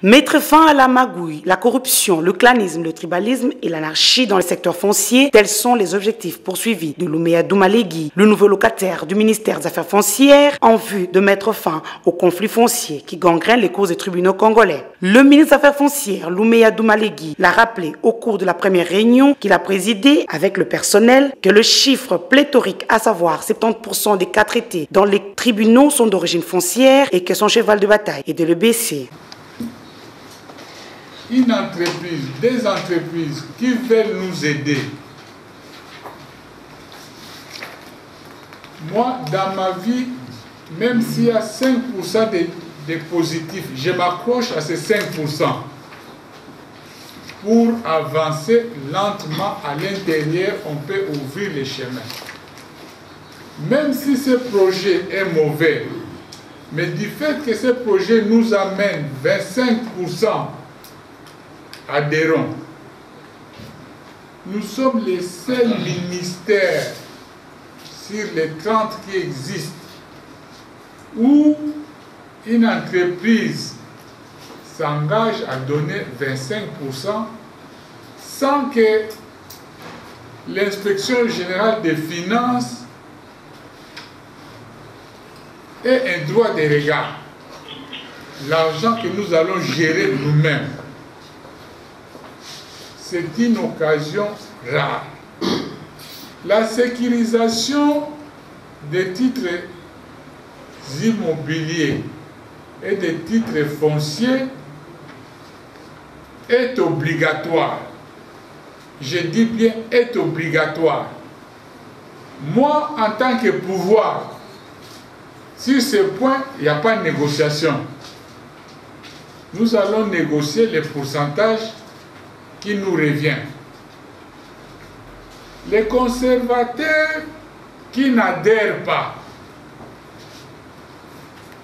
Mettre fin à la magouille, la corruption, le clanisme, le tribalisme et l'anarchie dans le secteur foncier, tels sont les objectifs poursuivis de Louméa Doumalegui, le nouveau locataire du ministère des Affaires foncières, en vue de mettre fin aux conflits fonciers qui gangrènent les causes des tribunaux congolais. Le ministre des Affaires foncières, Louméa Doumalegui, l'a rappelé au cours de la première réunion qu'il a présidée avec le personnel que le chiffre pléthorique, à savoir 70% des cas traités dans les tribunaux sont d'origine foncière et que son cheval de bataille est de le baisser. Une entreprise, des entreprises qui veulent nous aider. Moi, dans ma vie, même s'il y a 5% de positifs, je m'accroche à ces 5% pour avancer lentement à l'intérieur, on peut ouvrir les chemins. Même si ce projet est mauvais, mais du fait que ce projet nous amène 25% adhérents. Nous sommes les seuls ministères sur les 30 qui existent où une entreprise s'engage à donner 25% sans que l'inspection générale des finances ait un droit de regard. L'argent que nous allons gérer nous-mêmes. C'est une occasion rare. La sécurisation des titres immobiliers et des titres fonciers est obligatoire. Je dis bien est obligatoire. Moi, en tant que pouvoir, sur ce point, il n'y a pas de négociation. Nous allons négocier les pourcentages qui nous revient. Les conservateurs qui n'adhèrent pas,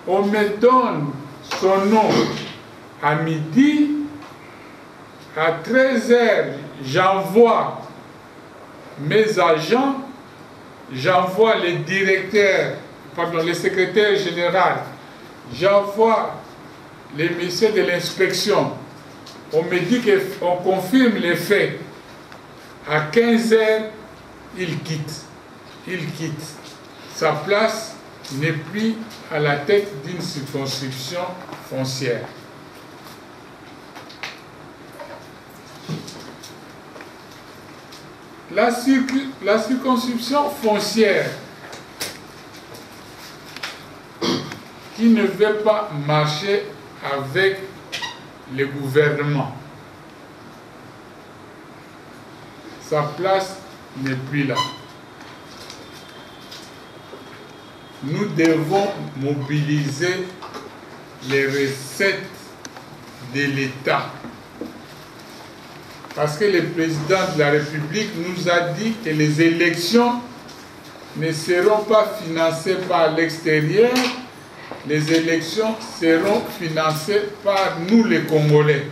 on me donne son nom à midi, à 13 h, j'envoie mes agents, j'envoie les directeurs, pardon, les secrétaires généraux, j'envoie les messieurs de l'inspection. On me dit qu'on confirme les faits. À 15 h, il quitte. Il quitte. Sa place n'est plus à la tête d'une circonscription foncière. La circonscription foncière qui ne veut pas marcher avec le gouvernement. Sa place n'est plus là. Nous devons mobiliser les recettes de l'État. Parce que le président de la République nous a dit que les élections ne seront pas financées par l'extérieur. Les élections seront financées par nous les Congolais.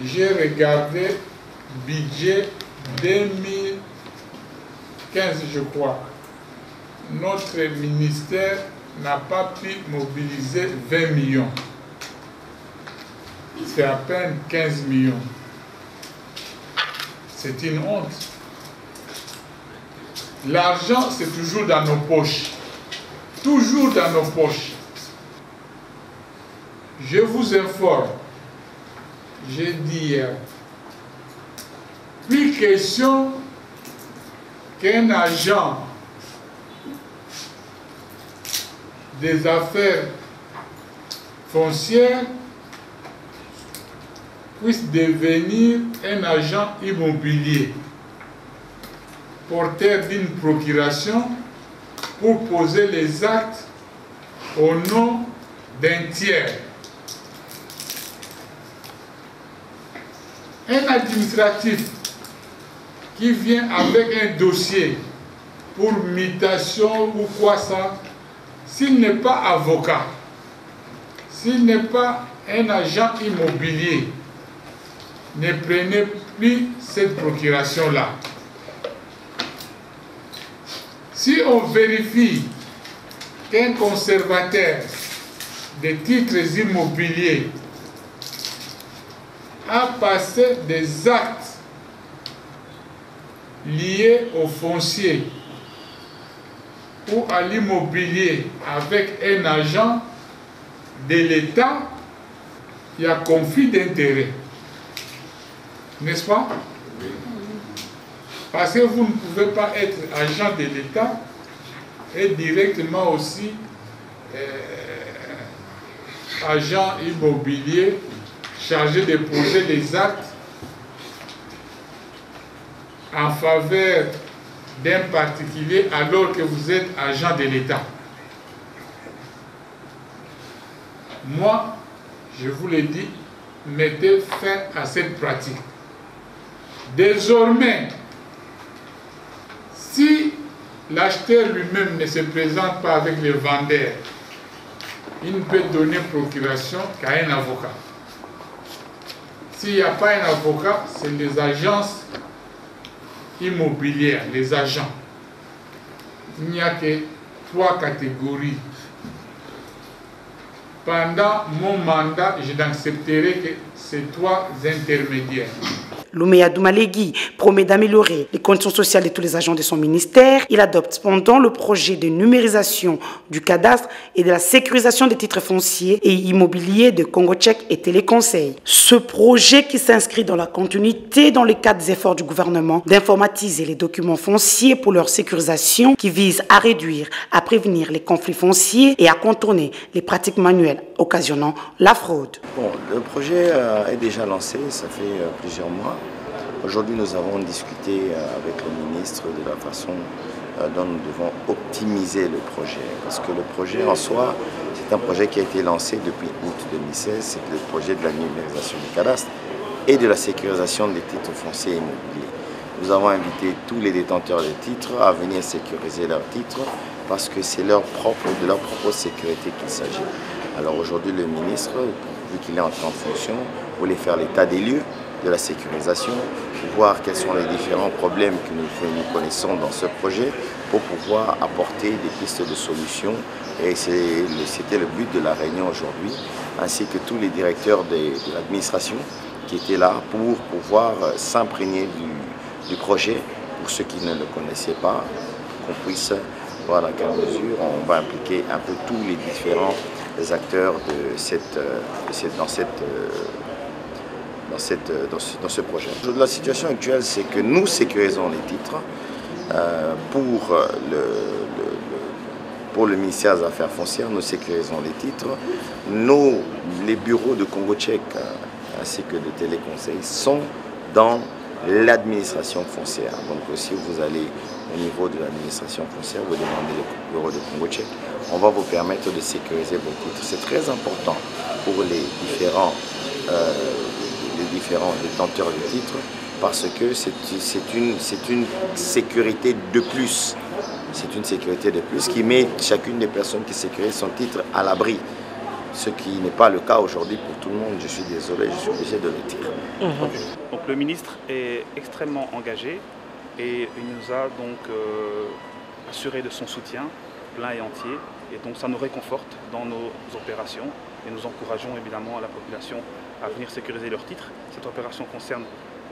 J'ai regardé le budget 2015, je crois. Notre ministère n'a pas pu mobiliser 20 millions. C'est à peine 15 millions. C'est une honte. L'argent, c'est toujours dans nos poches. Toujours dans nos poches. Je vous informe, j'ai dit hier, plus question qu'un agent des affaires foncières puisse devenir un agent immobilier, porteur d'une procuration pour poser les actes au nom d'un tiers. Un administratif qui vient avec un dossier pour mutation ou quoi ça, s'il n'est pas avocat, s'il n'est pas un agent immobilier, ne prenez plus cette procuration-là. Si on vérifie qu'un conservateur des titres immobiliers à passer des actes liés au foncier ou à l'immobilier avec un agent de l'État, il y a conflit d'intérêts. N'est-ce pas? Parce que vous ne pouvez pas être agent de l'État et directement aussi agent immobilier chargé de poser les actes en faveur d'un particulier alors que vous êtes agent de l'État. Moi, je vous le dis, mettez fin à cette pratique. Désormais, si l'acheteur lui-même ne se présente pas avec le vendeur, il ne peut donner procuration qu'à un avocat. S'il n'y a pas un avocat, c'est les agences immobilières, les agents. Il n'y a que 3 catégories. Pendant mon mandat, je n'accepterai que ces 3 intermédiaires. Louméa Doumalegui promet d'améliorer les conditions sociales de tous les agents de son ministère. Il adopte cependant le projet de numérisation du cadastre et de la sécurisation des titres fonciers et immobiliers de Congo Tchèque et Téléconseil. Ce projet qui s'inscrit dans la continuité dans le cadre des efforts du gouvernement d'informatiser les documents fonciers pour leur sécurisation qui vise à réduire, à prévenir les conflits fonciers et à contourner les pratiques manuelles occasionnant la fraude. Bon, le projet est déjà lancé, ça fait plusieurs mois. Aujourd'hui, nous avons discuté avec le ministre de la façon dont nous devons optimiser le projet. Parce que le projet en soi, c'est un projet qui a été lancé depuis août 2016. C'est le projet de la numérisation du cadastre et de la sécurisation des titres fonciers et immobiliers. Nous avons invité tous les détenteurs de titres à venir sécuriser leurs titres parce que c'est de leur propre sécurité qu'il s'agit. Alors aujourd'hui, le ministre, vu qu'il est en train de fonction, voulait faire l'état des lieux de la sécurisation, voir quels sont les différents problèmes que nous connaissons dans ce projet pour pouvoir apporter des pistes de solutions. Et c'était le but de la réunion aujourd'hui, ainsi que tous les directeurs de l'administration qui étaient là pour pouvoir s'imprégner du projet, pour ceux qui ne le connaissaient pas, qu'on puisse voir dans quelle mesure on va impliquer un peu tous les différents acteurs dans ce projet. La situation actuelle, c'est que nous sécurisons les titres pour le ministère des Affaires foncières, nous sécurisons les titres. Les bureaux de Congo Tchèque ainsi que de Téléconseil sont dans l'administration foncière. Donc si vous allez au niveau de l'administration foncière, vous demandez le bureau de Congo Tchèque, on va vous permettre de sécuriser vos titres. C'est très important pour les différents détenteurs de titres parce que c'est une sécurité de plus. C'est une sécurité de plus qui met chacune des personnes qui sécurisent son titre à l'abri. Ce qui n'est pas le cas aujourd'hui pour tout le monde. Je suis désolé, je suis obligé de le dire. Donc le ministre est extrêmement engagé et il nous a donc assuré de son soutien plein et entier. Et donc ça nous réconforte dans nos opérations et nous encourageons évidemment la population à venir sécuriser leurs titres. Cette opération concerne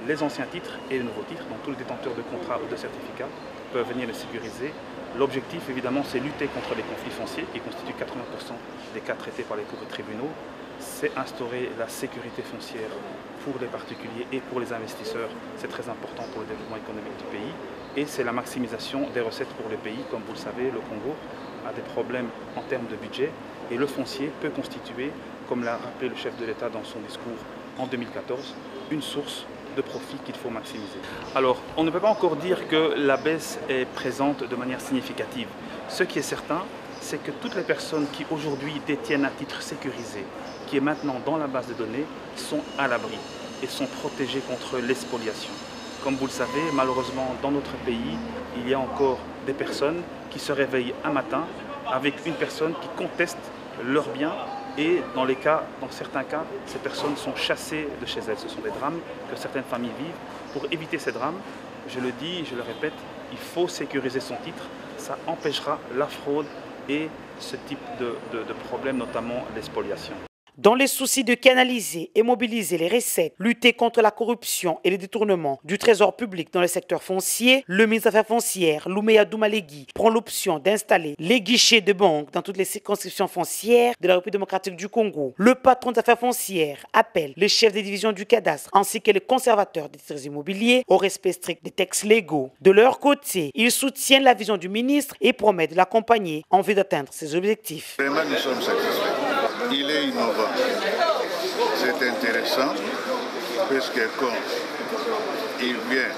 les anciens titres et les nouveaux titres. Donc tous les détenteurs de contrats ou de certificats peuvent venir les sécuriser. L'objectif évidemment c'est lutter contre les conflits fonciers qui constituent 80% des cas traités par les cours et tribunaux. C'est instaurer la sécurité foncière pour les particuliers et pour les investisseurs. C'est très important pour le développement économique du pays. Et c'est la maximisation des recettes pour le pays. Comme vous le savez, le Congo a des problèmes en termes de budget et le foncier peut constituer, comme l'a rappelé le chef de l'État dans son discours en 2014, une source de profit qu'il faut maximiser. Alors, on ne peut pas encore dire que la baisse est présente de manière significative. Ce qui est certain, c'est que toutes les personnes qui aujourd'hui détiennent un titre sécurisé, qui est maintenant dans la base de données, sont à l'abri et sont protégées contre l'espoliation. Comme vous le savez, malheureusement, dans notre pays, il y a encore des personnes qui se réveillent un matin avec une personne qui conteste leurs biens et dans certains cas, ces personnes sont chassées de chez elles. Ce sont des drames que certaines familles vivent. Pour éviter ces drames, je le dis, je le répète, il faut sécuriser son titre. Ça empêchera la fraude et ce type de problème, notamment les spoliations. Dans les soucis de canaliser et mobiliser les recettes, lutter contre la corruption et les détournements du trésor public dans le secteur foncier, le ministre des Affaires foncières, Loumeya Doumalegui, prend l'option d'installer les guichets de banque dans toutes les circonscriptions foncières de la République démocratique du Congo. Le patron des Affaires foncières appelle les chefs des divisions du cadastre ainsi que les conservateurs des titres immobiliers au respect strict des textes légaux. De leur côté, ils soutiennent la vision du ministre et promettent de l'accompagner en vue d'atteindre ses objectifs. Vraiment, nous sommes satisfaits. Il est innovant. C'est intéressant puisque quand il vient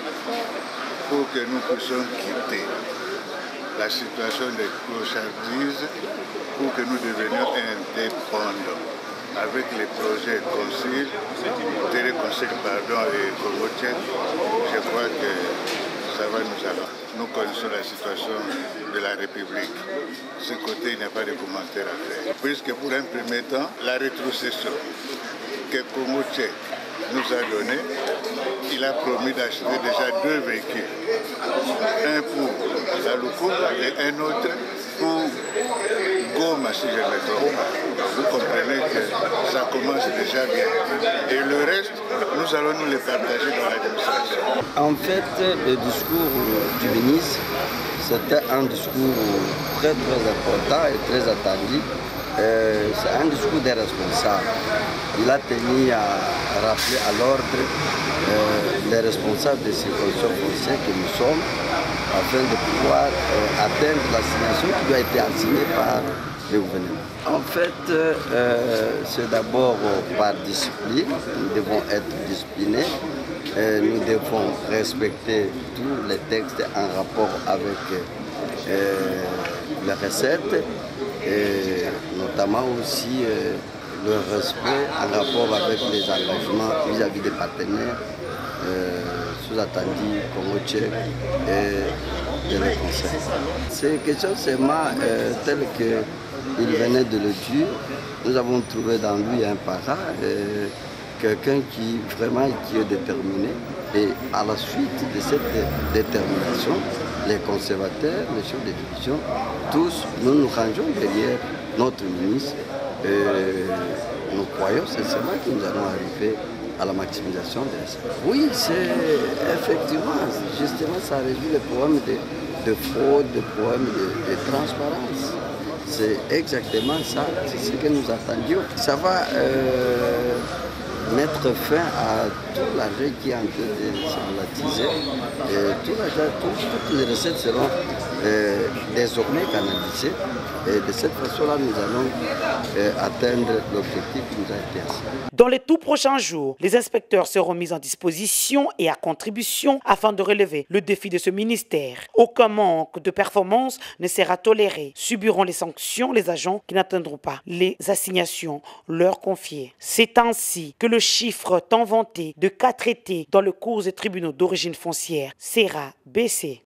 pour que nous puissions quitter la situation de clochardise pour que nous devenions indépendants avec les projets Concile, Téléconcile et Congo Tchèque, je crois que ça va nous aller. Nous connaissons la situation de la République. De ce côté, il n'y a pas de commentaire à faire. Puisque pour un premier temps, la rétrocession que Congo Tchèque nous a donnée, il a promis d'acheter déjà 2 véhicules. Un pour la Loukou et un autre pour Goma, si je me trompe pas. Vous comprenez que ça commence déjà bien. Et le reste, nous allons nous les partager dans l'administration. En fait, le discours du ministre, c'était un discours très important et très attendu. C'est un discours des responsables. Il a tenu à rappeler à l'ordre les responsables des circonscriptions foncières que nous sommes afin de pouvoir atteindre l'assignation qui doit être assignée par le gouvernement. En fait, c'est d'abord par discipline. Nous devons être disciplinés. Nous devons respecter tous les textes en rapport avec les recettes, et notamment aussi le respect en rapport avec les engagements vis-à-vis des partenaires sous-attendus Congo Tchèque et de le Conseil. C'est quelque chose seulement tel qu'il venait de le dire. Nous avons trouvé dans lui un parent, quelqu'un qui vraiment qui est déterminé. Et à la suite de cette détermination, les conservateurs, les chefs de division, tous, nous nous rangeons derrière notre ministre. Nous croyons sincèrement que nous allons arriver à la maximisation de ça. Oui, c'est effectivement, justement, ça résout les problèmes de fraude, les problèmes de transparence. C'est exactement ça, c'est ce que nous attendions. Ça va mettre fin à tout l'argent qui est en train de s'enlatiser. Toutes les recettes seront désormais canalisées. Et de cette façon-là, nous allons atteindre l'objectif qui nous a été assigné. Dans les tout prochains jours, les inspecteurs seront mis en disposition et à contribution afin de relever le défi de ce ministère. Aucun manque de performance ne sera toléré. Subiront les sanctions les agents qui n'atteindront pas les assignations leur confiées. C'est ainsi que le chiffre tant vanté de cas traités dans le cours des tribunaux d'origine foncière sera baissé.